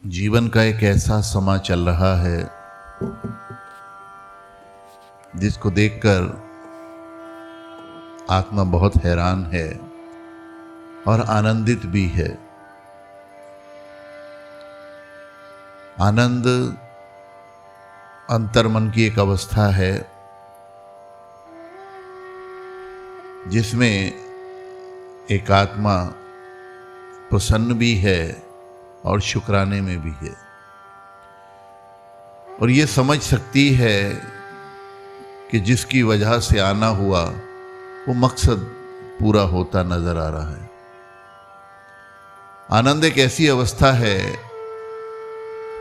जीवन का एक ऐसा समा चल रहा है जिसको देखकर आत्मा बहुत हैरान है और आनंदित भी है। आनंद अंतर्मन की एक अवस्था है जिसमें एक आत्मा प्रसन्न भी है और शुक्राने में भी है और ये समझ सकती है कि जिसकी वजह से आना हुआ वो मकसद पूरा होता नजर आ रहा है। आनंद एक ऐसी अवस्था है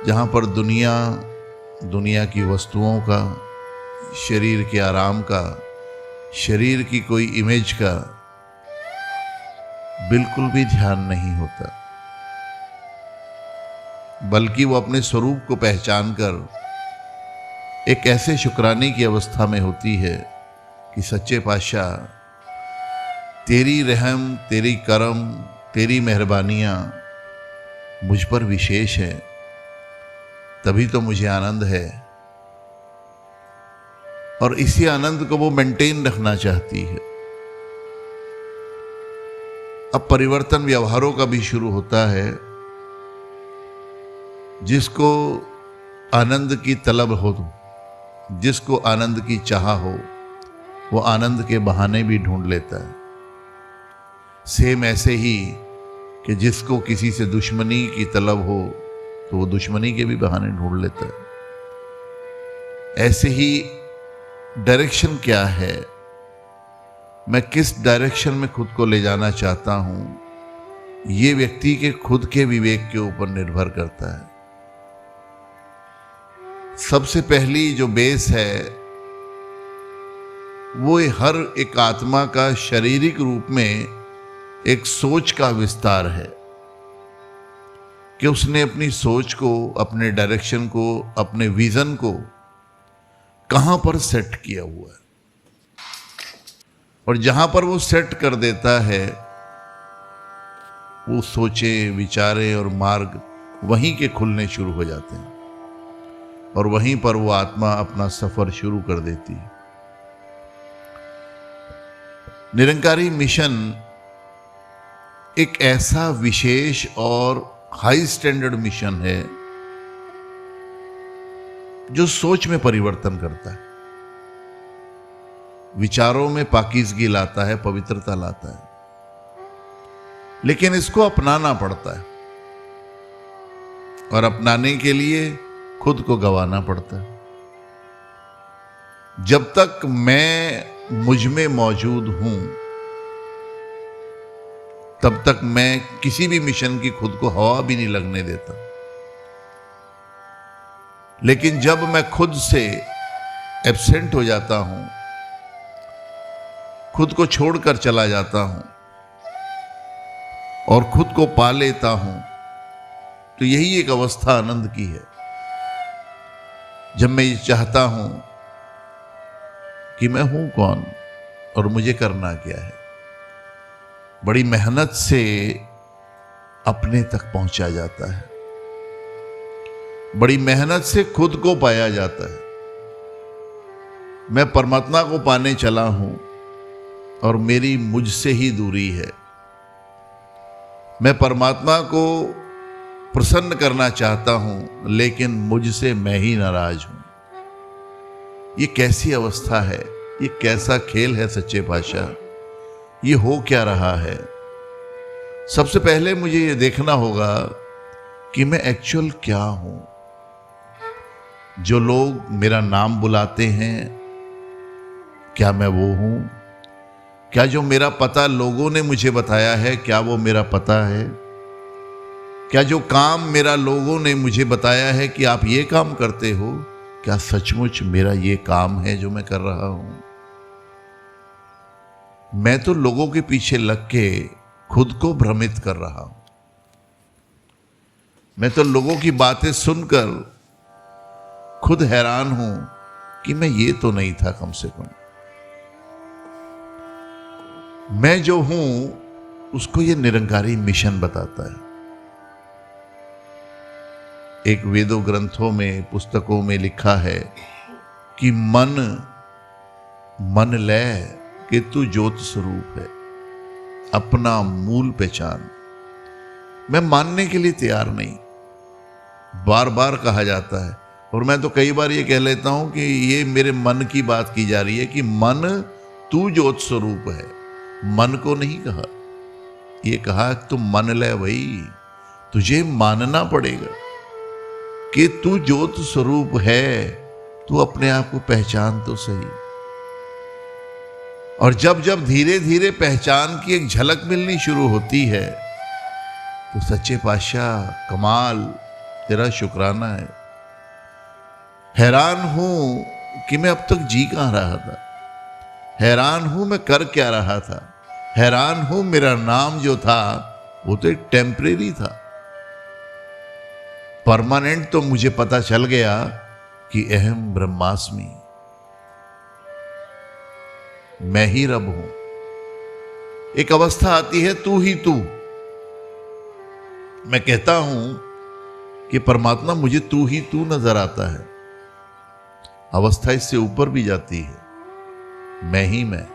जहां पर दुनिया की वस्तुओं का, शरीर के आराम का, शरीर की कोई इमेज का बिल्कुल भी ध्यान नहीं होता, बल्कि वो अपने स्वरूप को पहचान कर एक ऐसे शुक्राने की अवस्था में होती है कि सच्चे पातशाह तेरी रहम, तेरी करम, तेरी मेहरबानियां मुझ पर विशेष है, तभी तो मुझे आनंद है। और इसी आनंद को वो मेंटेन रखना चाहती है। अब परिवर्तन व्यवहारों का भी शुरू होता है। जिसको आनंद की तलब हो, जिसको आनंद की चाह हो, वो आनंद के बहाने भी ढूंढ लेता है। सेम ऐसे ही कि जिसको किसी से दुश्मनी की तलब हो तो वो दुश्मनी के भी बहाने ढूंढ लेता है। ऐसे ही डायरेक्शन क्या है, मैं किस डायरेक्शन में खुद को ले जाना चाहता हूं, ये व्यक्ति के खुद के विवेक के ऊपर निर्भर करता है। सबसे पहली जो बेस है वो हर एक आत्मा का शारीरिक रूप में एक सोच का विस्तार है कि उसने अपनी सोच को, अपने डायरेक्शन को, अपने विजन को कहां पर सेट किया हुआ है। और जहां पर वो सेट कर देता है वो सोचे, विचारे और मार्ग वहीं के खुलने शुरू हो जाते हैं और वहीं पर वो आत्मा अपना सफर शुरू कर देती है। निरंकारी मिशन एक ऐसा विशेष और हाई स्टैंडर्ड मिशन है जो सोच में परिवर्तन करता है, विचारों में पाकीज़गी लाता है, पवित्रता लाता है। लेकिन इसको अपनाना पड़ता है और अपनाने के लिए खुद को गंवाना पड़ता है। जब तक मैं मुझ में मौजूद हूं तब तक मैं किसी भी मिशन की खुद को हवा भी नहीं लगने देता। लेकिन जब मैं खुद से एब्सेंट हो जाता हूं, खुद को छोड़कर चला जाता हूं और खुद को पा लेता हूं, तो यही एक अवस्था आनंद की है। जब मैं ये चाहता हूं कि मैं हूं कौन और मुझे करना क्या है, बड़ी मेहनत से अपने तक पहुंचा जाता है, बड़ी मेहनत से खुद को पाया जाता है। मैं परमात्मा को पाने चला हूं और मेरी मुझसे ही दूरी है। मैं परमात्मा को प्रसन्न करना चाहता हूं लेकिन मुझसे मैं ही नाराज हूं। ये कैसी अवस्था है, ये कैसा खेल है सच्चे पातशाह, ये हो क्या रहा है। सबसे पहले मुझे ये देखना होगा कि मैं एक्चुअल क्या हूं। जो लोग मेरा नाम बुलाते हैं, क्या मैं वो हूं? क्या जो मेरा पता लोगों ने मुझे बताया है, क्या वो मेरा पता है? क्या जो काम मेरा लोगों ने मुझे बताया है कि आप ये काम करते हो, क्या सचमुच मेरा ये काम है जो मैं कर रहा हूं? मैं तो लोगों के पीछे लग के खुद को भ्रमित कर रहा हूं। मैं तो लोगों की बातें सुनकर खुद हैरान हूं कि मैं ये तो नहीं था। कम से कम मैं जो हूं उसको ये निरंकारी मिशन बताता है। एक वेदों ग्रंथों में, पुस्तकों में लिखा है कि मन ले कि तू ज्योत स्वरूप है, अपना मूल पहचान। मैं मानने के लिए तैयार नहीं, बार बार कहा जाता है, और मैं तो कई बार ये कह लेता हूं कि ये मेरे मन की बात की जा रही है कि मन तू ज्योत स्वरूप है। मन को नहीं कहा, ये कहा तू मन ले भाई, तुझे मानना पड़ेगा कि तू ज्योत स्वरूप है, तू अपने आप को पहचान तो सही। और जब जब धीरे धीरे पहचान की एक झलक मिलनी शुरू होती है तो सच्चे पातशाह कमाल, तेरा शुक्राना है। हैरान हूं कि मैं अब तक जी कहां रहा था, हैरान हूं मैं कर क्या रहा था, हैरान हूं मेरा नाम जो था वो तो एक टेम्परेरी था। परमानेंट तो मुझे पता चल गया कि अहम ब्रह्मास्मि, मैं ही रब हूं। एक अवस्था आती है तू ही तू। मैं कहता हूं कि परमात्मा मुझे तू ही तू नजर आता है। अवस्था इससे ऊपर भी जाती है, मैं ही मैं।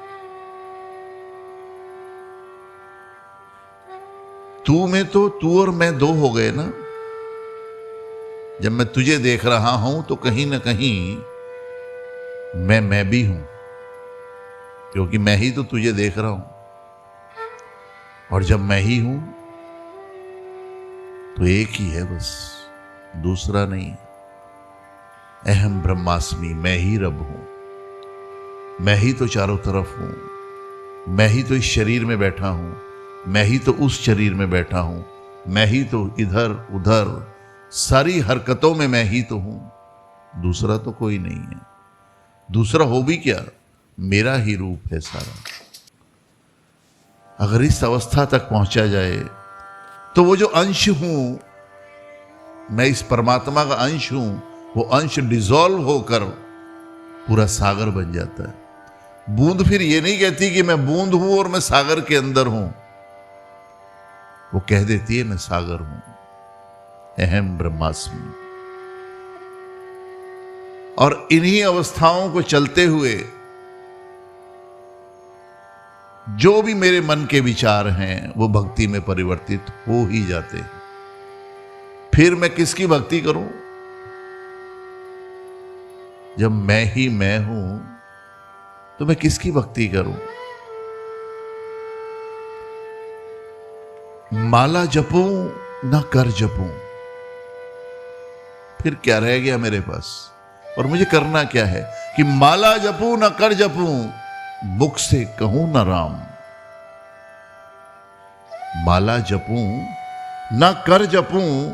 तू में तो तू और मैं दो हो गए ना। जब मैं तुझे देख रहा हूं तो कहीं ना कहीं मैं भी हूं, क्योंकि मैं ही तो तुझे देख रहा हूं। और जब मैं ही हूं तो एक ही है बस, दूसरा नहीं। अहम ब्रह्मास्मि, मैं ही रब हूं। मैं ही तो चारों तरफ हूं। मैं ही तो इस शरीर में बैठा हूं, मैं ही तो उस शरीर में बैठा हूं, मैं ही तो इधर उधर सारी हरकतों में मैं ही तो हूं। दूसरा तो कोई नहीं है। दूसरा हो भी क्या, मेरा ही रूप है सारा। अगर इस अवस्था तक पहुंचा जाए तो वो जो अंश हूं, मैं इस परमात्मा का अंश हूं, वो अंश डिसॉल्व होकर पूरा सागर बन जाता है। बूंद फिर ये नहीं कहती कि मैं बूंद हूं और मैं सागर के अंदर हूं, वो कह देती है मैं सागर हूं। अहम ब्रह्मास्मि। और इन्हीं अवस्थाओं को चलते हुए जो भी मेरे मन के विचार हैं वो भक्ति में परिवर्तित हो ही जाते हैं। फिर मैं किसकी भक्ति करूं जब मैं ही मैं हूं? तो मैं किसकी भक्ति करूं? माला जपूं ना कर जपूं, फिर क्या रह गया मेरे पास? और मुझे करना क्या है कि माला जपूं ना कर जपूं, मुख से कहूं ना राम। माला जपूं ना कर जपूं,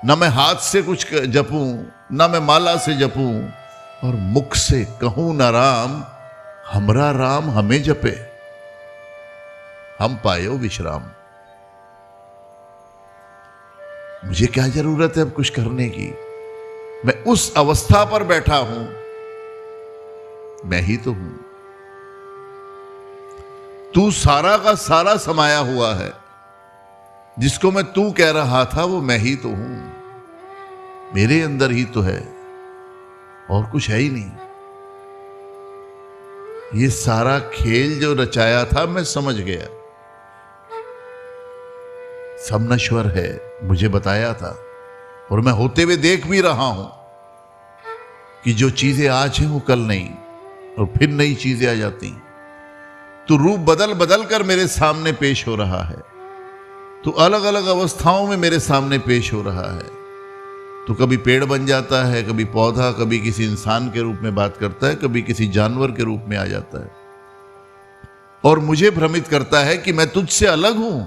ना मैं हाथ से कुछ जपूं, ना मैं माला से जपूं, और मुख से कहूं ना राम। हमरा राम हमें जपे, हम पायो विश्राम। मुझे क्या जरूरत है अब कुछ करने की? मैं उस अवस्था पर बैठा हूं, मैं ही तो हूं। तू सारा का सारा समाया हुआ है। जिसको मैं तू कह रहा था वो मैं ही तो हूं, मेरे अंदर ही तो है, और कुछ है ही नहीं। ये सारा खेल जो रचाया था मैं समझ गया। सब नश्वर है, मुझे बताया था, और मैं होते हुए देख भी रहा हूं कि जो चीजें आज हैं वो कल नहीं, और फिर नई चीजें आ जाती। तो रूप बदल बदल कर मेरे सामने पेश हो रहा है, तो अलग अलग अवस्थाओं में मेरे सामने पेश हो रहा है। तो कभी पेड़ बन जाता है, कभी पौधा, कभी किसी इंसान के रूप में बात करता है, कभी किसी जानवर के रूप में आ जाता है, और मुझे भ्रमित करता है कि मैं तुझसे अलग हूं।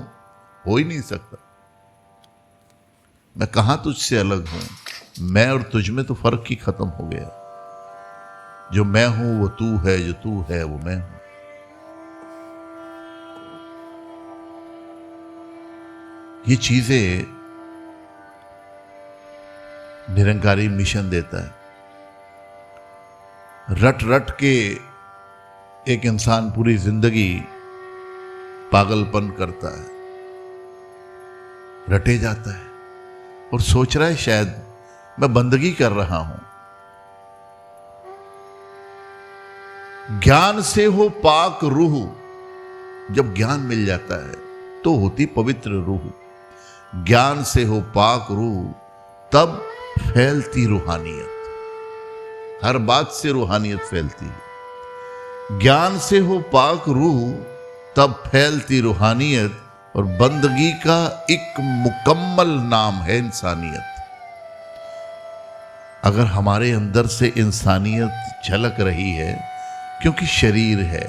हो ही नहीं सकता। मैं कहां तुझसे अलग हूं? मैं और तुझ में तो फर्क ही खत्म हो गया। जो मैं हूं वो तू है, जो तू है वो मैं हूं। ये चीजें निरंकारी मिशन देता है। रट रट के एक इंसान पूरी जिंदगी पागलपन करता है, रटे जाता है और सोच रहा है शायद मैं बंदगी कर रहा हूं। ज्ञान से हो पाक रूह, जब ज्ञान मिल जाता है तो होती पवित्र रूह। ज्ञान से हो पाक रूह, तब फैलती रूहानियत। हर बात से रूहानियत फैलती है। ज्ञान से हो पाक रूह, तब फैलती रूहानियत। और बंदगी का एक मुकम्मल नाम है इंसानियत। अगर हमारे अंदर से इंसानियत झलक रही है, क्योंकि शरीर है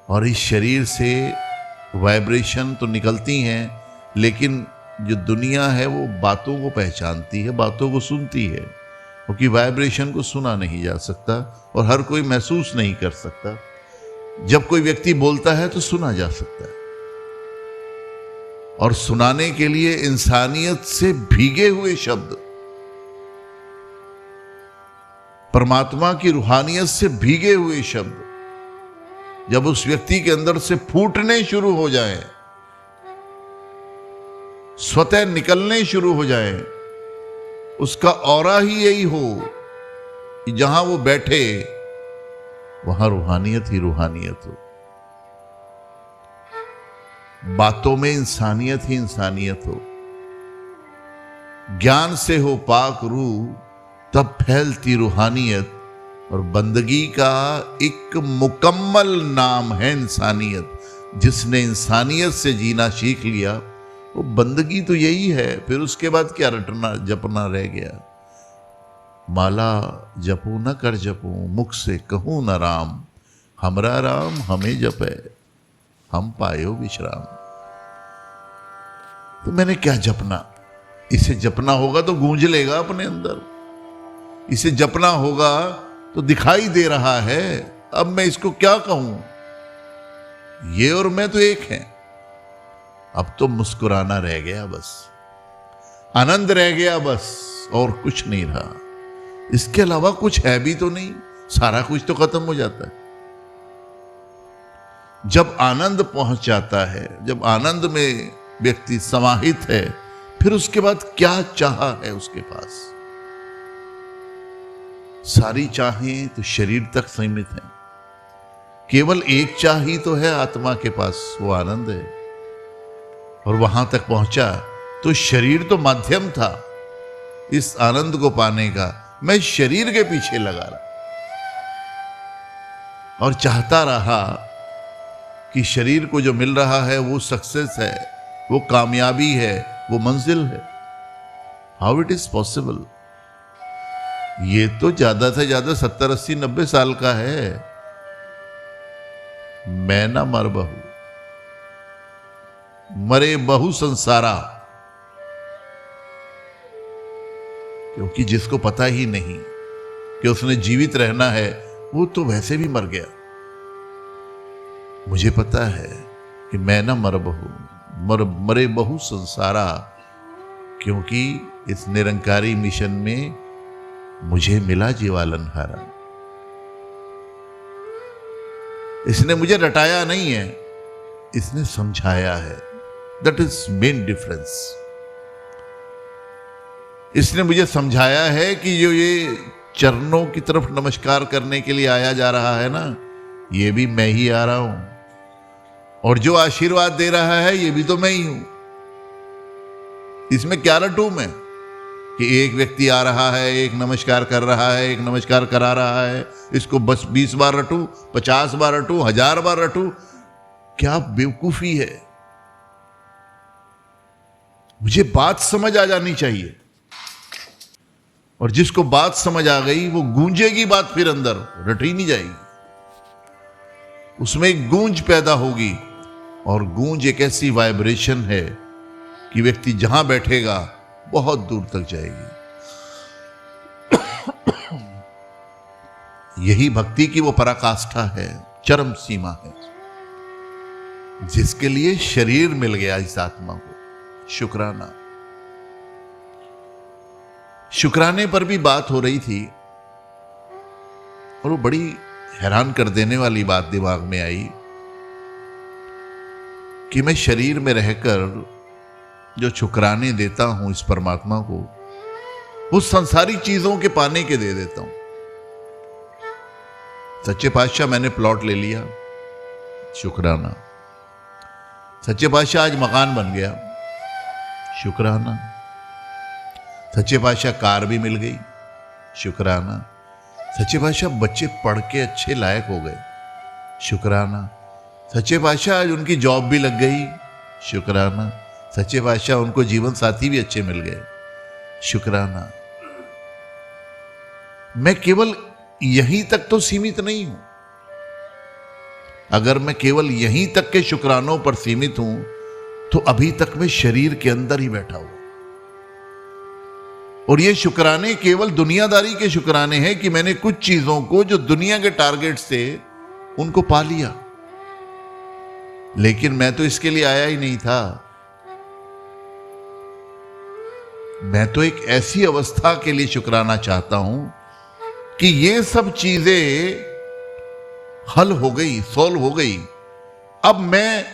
और इस शरीर से वाइब्रेशन तो निकलती हैं, लेकिन जो दुनिया है वो बातों को पहचानती है, बातों को सुनती है, क्योंकि वाइब्रेशन को सुना नहीं जा सकता और हर कोई महसूस नहीं कर सकता। जब कोई व्यक्ति बोलता है तो सुना जा सकता है, और सुनाने के लिए इंसानियत से भीगे हुए शब्द, परमात्मा की रूहानियत से भीगे हुए शब्द जब उस व्यक्ति के अंदर से फूटने शुरू हो जाएं, स्वतः निकलने शुरू हो जाएं, उसका ऑरा ही यही हो कि जहां वो बैठे वहां रूहानियत ही रूहानियत हो, बातों में इंसानियत ही इंसानियत हो। ज्ञान से हो पाक रूह, तब फैलती रूहानियत। और बंदगी का एक मुकम्मल नाम है इंसानियत। जिसने इंसानियत से जीना सीख लिया वो बंदगी तो यही है, फिर उसके बाद क्या रटना जपना रह गया। माला जपू न कर जपू, मुख से कहूं न राम, हमरा राम हमें जपे, हम पायो विश्राम। तो मैंने क्या जपना? इसे जपना होगा तो गूंज लेगा अपने अंदर, इसे जपना होगा तो दिखाई दे रहा है। अब मैं इसको क्या कहूं? ये और मैं तो एक हैं। अब तो मुस्कुराना रह गया बस, आनंद रह गया बस, और कुछ नहीं रहा। इसके अलावा कुछ है भी तो नहीं, सारा कुछ तो खत्म हो जाता है। जब आनंद पहुंच जाता है, जब आनंद में व्यक्ति समाहित है, फिर उसके बाद क्या चाहा है उसके पास? सारी चाहें तो शरीर तक सीमित हैं। केवल एक चाह ही तो है आत्मा के पास, वो आनंद है। और वहां तक पहुंचा तो शरीर तो माध्यम था इस आनंद को पाने का। मैं शरीर के पीछे लगा रहा और चाहता रहा कि शरीर को जो मिल रहा है वो सक्सेस है, वो कामयाबी है, वो मंजिल है। How it is possible? ये तो ज्यादा से ज्यादा 70, 80, 90 साल का है। मैं ना मर बहु, मरे बहु संसारा। क्योंकि जिसको पता ही नहीं कि उसने जीवित रहना है, वो तो वैसे भी मर गया। मुझे पता है कि मैं ना मर बहु, मरे बहु संसारा, क्योंकि इस निरंकारी मिशन में मुझे मिला जीवालनहारा। इसने मुझे रटाया नहीं है, इसने समझाया है। That is main difference. इसने मुझे समझाया है कि जो ये चरणों की तरफ नमस्कार करने के लिए आया जा रहा है ना, ये भी मैं ही आ रहा हूं, और जो आशीर्वाद दे रहा है ये भी तो मैं ही हूं। इसमें क्या रटूं मैं कि एक व्यक्ति आ रहा है, एक नमस्कार कर रहा है, एक नमस्कार करा रहा है, इसको बस 20 बार रटूं, 50 बार रटूं, 1000 बार रटूं? क्या बेवकूफी है। मुझे बात समझ आ जानी चाहिए, और जिसको बात समझ आ गई वो गूंजेगी बात, फिर अंदर रटी नहीं जाएगी, उसमें एक गूंज पैदा होगी। और गूंज एक ऐसी वाइब्रेशन है कि व्यक्ति जहां बैठेगा बहुत दूर तक जाएगी। यही भक्ति की वो पराकाष्ठा है, चरम सीमा है, जिसके लिए शरीर मिल गया इस आत्मा को। शुक्राना। शुक्राने पर भी बात हो रही थी, और वो बड़ी हैरान कर देने वाली बात दिमाग में आई कि मैं शरीर में रहकर जो शुक्राने देता हूं इस परमात्मा को, उस संसारी चीजों के पाने के दे देता हूं। सच्चे पातशाह मैंने प्लॉट ले लिया, शुक्राना। सच्चे पातशाह आज मकान बन गया, शुक्राना। सच्चे पातशाह कार भी मिल गई, शुक्राना। सच्चे पातशाह बच्चे पढ़ के अच्छे लायक हो गए, शुक्राना। सच्चे पातशाह आज उनकी जॉब भी लग गई, शुक्राना। सच्चे पातशाह उनको जीवन साथी भी अच्छे मिल गए, शुक्राना। मैं केवल यहीं तक तो सीमित नहीं हूं। अगर मैं केवल यहीं तक के शुक्रानों पर सीमित हूं तो अभी तक मैं शरीर के अंदर ही बैठा हूं। और ये शुक्राने केवल दुनियादारी के शुक्राने हैं कि मैंने कुछ चीजों को जो दुनिया के टारगेट्स थे उनको पा लिया। लेकिन मैं तो इसके लिए आया ही नहीं था। मैं तो एक ऐसी अवस्था के लिए शुक्राना चाहता हूं कि ये सब चीजें हल हो गई, सॉल्व हो गई। अब मैं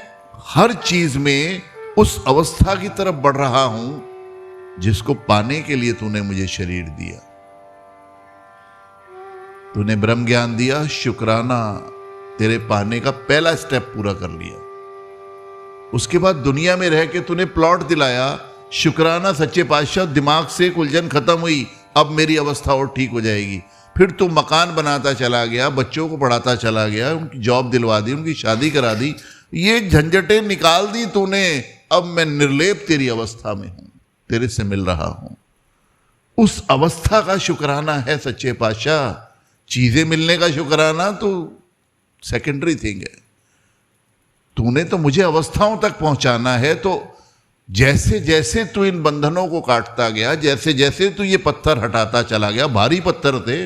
हर चीज में उस अवस्था की तरफ बढ़ रहा हूं जिसको पाने के लिए तूने मुझे शरीर दिया। तूने ब्रह्म ज्ञान दिया, शुक्राना। तेरे पाने का पहला स्टेप पूरा कर लिया। उसके बाद दुनिया में रह के तूने प्लॉट दिलाया, शुक्राना। सच्चे पातशाह दिमाग से उलझन खत्म हुई, अब मेरी अवस्था और ठीक हो जाएगी। फिर तू मकान बनाता चला गया, बच्चों को पढ़ाता चला गया, उनकी जॉब दिलवा दी, उनकी शादी करा दी, ये झंझटें निकाल दी तूने। अब मैं निर्लेप तेरी अवस्था में हूं, तेरे से मिल रहा हूं। उस अवस्था का शुक्राना है सच्चे पातशाह। चीजें मिलने का शुक्राना तो सेकेंडरी थिंग है। तूने तो मुझे अवस्थाओं तक पहुंचाना है। तो जैसे जैसे तू इन बंधनों को काटता गया, जैसे जैसे तू ये पत्थर हटाता चला गया, भारी पत्थर थे,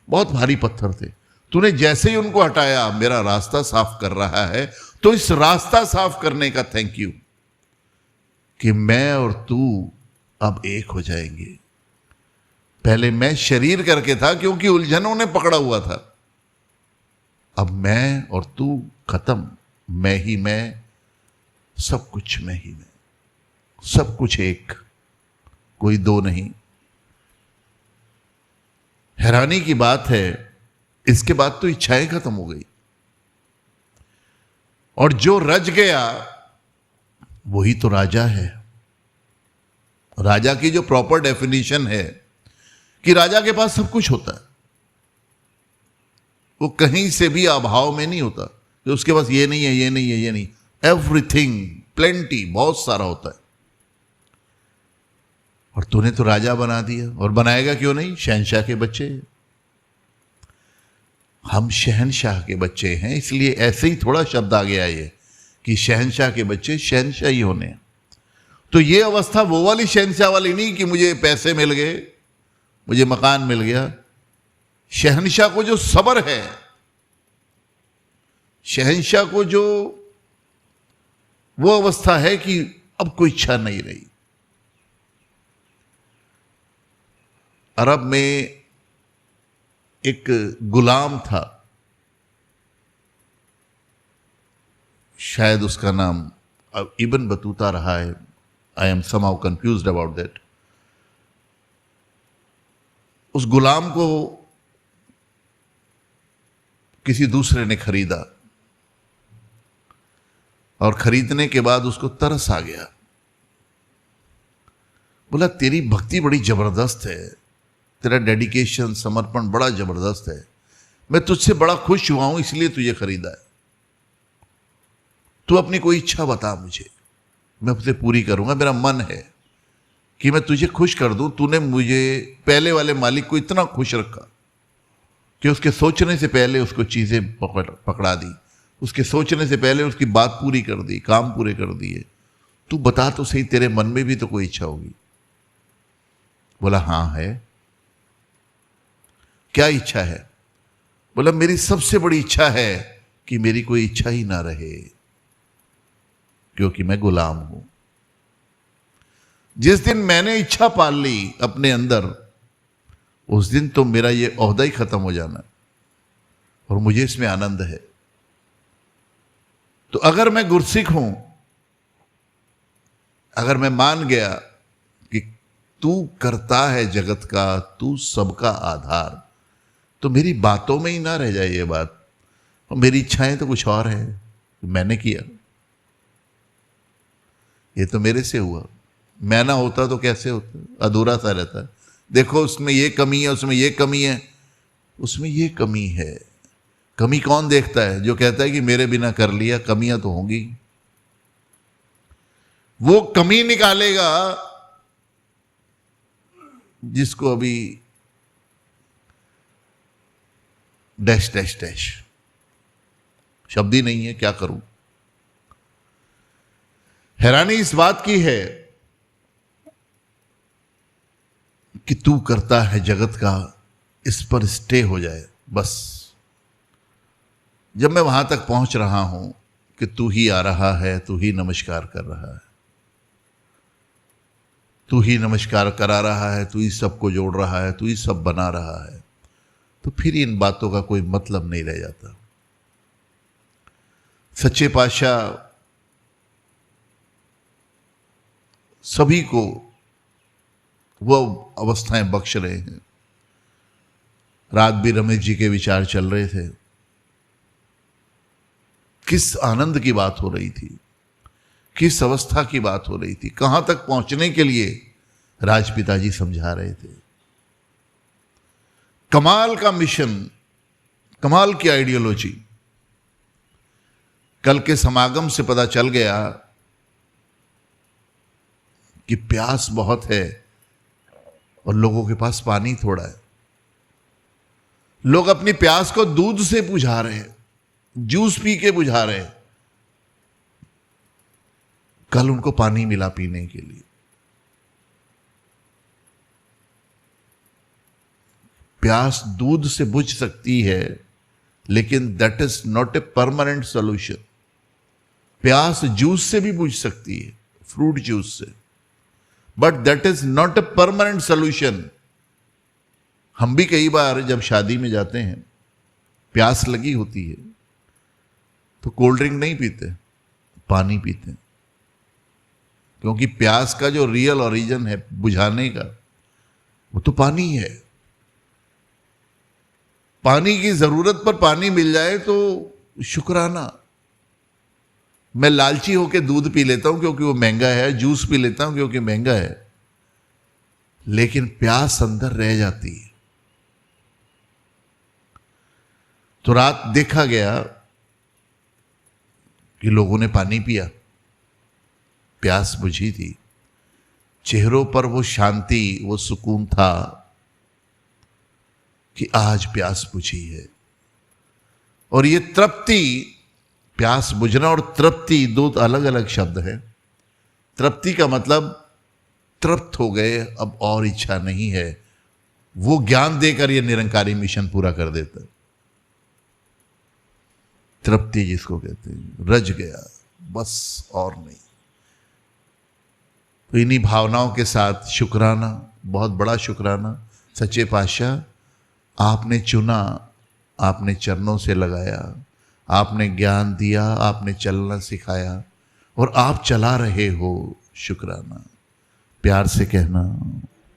बहुत भारी पत्थर थे, तूने जैसे ही उनको हटाया मेरा रास्ता साफ कर रहा है। तो इस रास्ता साफ करने का थैंक यू कि मैं और तू अब एक हो जाएंगे। पहले मैं शरीर करके था क्योंकि उलझनों ने पकड़ा हुआ था। अब मैं और तू खत्म, मैं ही मैं, सब कुछ मैं ही मैं, सब कुछ एक, कोई दो नहीं। हैरानी की बात है, इसके बाद तो इच्छाएं खत्म हो गई और जो रज गया वही तो राजा है। राजा की जो प्रॉपर डेफिनेशन है कि राजा के पास सब कुछ होता है, वो कहीं से भी अभाव में नहीं होता कि उसके पास ये नहीं है, ये नहीं है, ये नहीं। एवरीथिंग प्लेंटी, बहुत सारा होता है। और तूने तो राजा बना दिया, और बनाएगा क्यों नहीं? शहनशाह के बच्चे। हम शहनशाह के बच्चे हैं, इसलिए ऐसे ही थोड़ा शब्द आ गया ये कि शहनशाह के बच्चे शहनशाह ही होने। तो ये अवस्था वो वाली शहनशाह वाली नहीं कि मुझे पैसे मिल गए, मुझे मकान मिल गया। शहनशाह को जो सब्र है, शहनशाह को जो वो अवस्था है कि अब कोई इच्छा नहीं रही। अरब में एक गुलाम था, शायद उसका नाम इब्न बतूता रहा है। I am somehow confused about that. उस गुलाम को किसी दूसरे ने खरीदा और खरीदने के बाद उसको तरस आ गया। बोला तेरी भक्ति बड़ी जबरदस्त है, तेरा डेडिकेशन, समर्पण बड़ा जबरदस्त है, मैं तुझसे बड़ा खुश हुआ हूं इसलिए तुझे खरीदा है। तू अपनी कोई इच्छा बता मुझे, मैं उसे पूरी करूंगा। मेरा मन है कि मैं तुझे खुश कर दूं। तूने मुझे पहले वाले मालिक को इतना खुश रखा कि उसके सोचने से पहले उसको चीजें पकड़ा दी, उसके सोचने से पहले उसकी बात पूरी कर दी, काम पूरे कर दिए। तू बता तो सही, तेरे मन में भी तो कोई इच्छा होगी। बोला हाँ है। क्या इच्छा है? बोला मेरी सबसे बड़ी इच्छा है कि मेरी कोई इच्छा ही ना रहे, क्योंकि मैं गुलाम हूं। जिस दिन मैंने इच्छा पाल ली अपने अंदर, उस दिन तो मेरा ये ओहदा ही खत्म हो जाना, और मुझे इसमें आनंद है। तो अगर मैं गुरसिख हूं, अगर मैं मान गया कि तू करता है जगत का, तू सबका आधार। तो मेरी बातों में ही ना रह जाए ये बात, और मेरी इच्छाएं तो कुछ और है, मैंने किया, ये तो मेरे से हुआ। मैं ना होता तो कैसे होता, अधूरा सा रहता। देखो उसमें ये कमी है, उसमें ये कमी है, उसमें ये कमी है। कमी कौन देखता है? जो कहता है कि मेरे बिना कर लिया, कमियां तो होंगी। वो कमी निकालेगा जिसको अभी डैश डैश डैश, शब्द ही नहीं है, क्या करूं। हैरानी इस बात की है कि तू करता है जगत का, इस पर स्टे हो जाए बस। जब मैं वहां तक पहुंच रहा हूं कि तू ही आ रहा है, तू ही नमस्कार कर रहा है, तू ही नमस्कार करा रहा है, तू ही सबको जोड़ रहा है, तू ही सब बना रहा है, तो फिर इन बातों का कोई मतलब नहीं रह जाता। सच्चे पातशाह सभी को वो अवस्थाएं बख्श रहे हैं। रात भी रमेश जी के विचार चल रहे थे, किस आनंद की बात हो रही थी, किस अवस्था की बात हो रही थी, कहां तक पहुंचने के लिए राजपिता जी समझा रहे थे। कमाल का मिशन, कमाल की आइडियोलॉजी। कल के समागम से पता चल गया कि प्यास बहुत है और लोगों के पास पानी थोड़ा है। लोग अपनी प्यास को दूध से बुझा रहे हैं, जूस पी के बुझा रहे हैं। कल उनको पानी मिला पीने के लिए। प्यास दूध से बुझ सकती है, लेकिन that is not a permanent solution. प्यास जूस से भी बुझ सकती है, फ्रूट जूस से, but that is not a permanent solution. हम भी कई बार जब शादी में जाते हैं, प्यास लगी होती है तो कोल्ड ड्रिंक नहीं पीते, पानी पीते हैं, क्योंकि प्यास का जो रियल ओरिजिन है बुझाने का, वो तो पानी है। पानी की जरूरत पर पानी मिल जाए तो शुक्राना। मैं लालची होकर दूध पी लेता हूं क्योंकि वो महंगा है, जूस पी लेता हूं क्योंकि महंगा है, लेकिन प्यास अंदर रह जाती है। तो रात देखा गया कि लोगों ने पानी पिया, प्यास बुझी थी, चेहरों पर वो शांति, वो सुकून था कि आज प्यास बुझी है। और ये तृप्ति, प्यास बुझना और तृप्ति दो अलग अलग शब्द है। तृप्ति का मतलब तृप्त हो गए, अब और इच्छा नहीं है, वो ज्ञान देकर ये निरंकारी मिशन पूरा कर देता है। तृप्ति जिसको कहते हैं, रज गया बस और नहीं। तो इन्हीं भावनाओं के साथ शुक्राना, बहुत बड़ा शुक्राना। सच्चे पातशाह, आपने चुना, आपने चरणों से लगाया, आपने ज्ञान दिया, आपने चलना सिखाया और आप चला रहे हो। शुक्राना। प्यार से कहना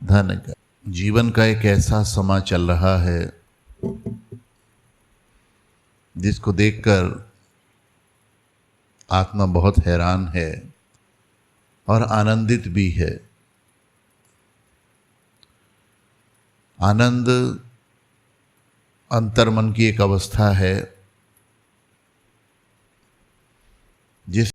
धन्य का। जीवन का एक ऐसा समा चल रहा है जिसको देखकर आत्मा बहुत हैरान है और आनंदित भी है। आनंद अंतर्मन की एक अवस्था है